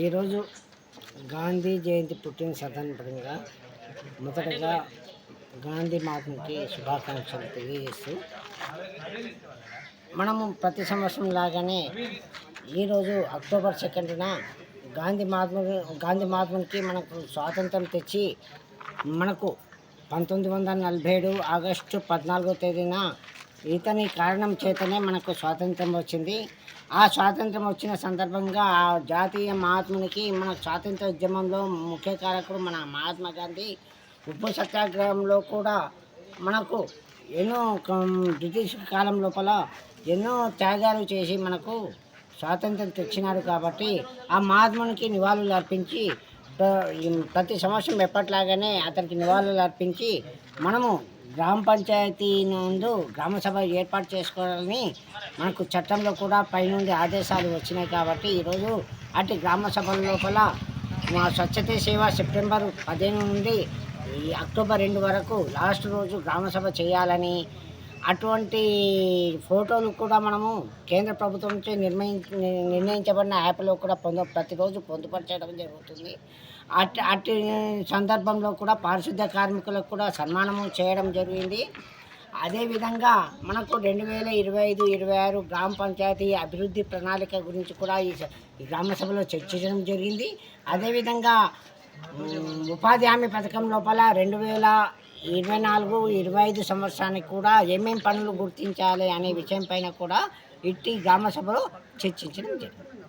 ఈరోజు గాంధీ జయంతి పుట్టిన సందర్భంగా మొదటగా గాంధీ మహాత్ముకి శుభాకాంక్షలు తెలియజేస్తూ మనము ప్రతి సంవత్సరం లాగానే ఈరోజు అక్టోబర్ 2న గాంధీ మహాత్మునికి మనకు స్వాతంత్రం తెచ్చి మనకు 1947 ఆగస్టు 14వ తేదీన ఇతని కారణం చేతనే మనకు స్వాతంత్రం వచ్చింది. ఆ స్వాతంత్రం వచ్చిన సందర్భంగా ఆ జాతీయ మహాత్మునికి మన స్వాతంత్ర ఉద్యమంలో ముఖ్య కారకుడు మన మహాత్మా గాంధీ ఉప్పు సత్యాగ్రహంలో కూడా మనకు ఎన్నో బ్రిటిష్ కాలం లోపల ఎన్నో త్యాగాలు చేసి మనకు స్వాతంత్రం తెచ్చినాడు. కాబట్టి ఆ మహాత్మునికి నివాళులు అర్పించి ప్రతి సంవత్సరం ఎప్పట్లాగానే అతనికి నివాళులు అర్పించి మనము గ్రామ పంచాయతీ నందు గ్రామసభ ఏర్పాటు చేసుకోవాలని మనకు చట్టంలో కూడా పైనుండి ఆదేశాలు వచ్చినాయి. కాబట్టి ఈరోజు అటు గ్రామ సభల లోపల మా స్వచ్ఛతే సేవ సెప్టెంబర్ 15 నుండి అక్టోబర్ 2 వరకు లాస్ట్ రోజు గ్రామసభ చేయాలని, అటువంటి ఫోటోలు కూడా మనము కేంద్ర ప్రభుత్వం నుంచి నిర్ణయించబడిన యాప్లో కూడా ప్రతిరోజు పొందుపరచడం జరుగుతుంది. అట్టి సందర్భంలో కూడా పారిశుద్ధ్య కార్మికులకు కూడా సన్మానము చేయడం జరిగింది. అదేవిధంగా మనకు 2025-26 గ్రామ పంచాయతీ అభివృద్ధి ప్రణాళిక గురించి కూడా ఈ గ్రామ సభలో చర్చించడం జరిగింది. అదేవిధంగా ఉపాధి హామీ పథకం లోపల 2024-25 సంవత్సరానికి కూడా ఏమేం పనులు గుర్తించాలి అనే విషయం పైన కూడా ఇట్టి గ్రామ సభలో చర్చించడం జరిగింది.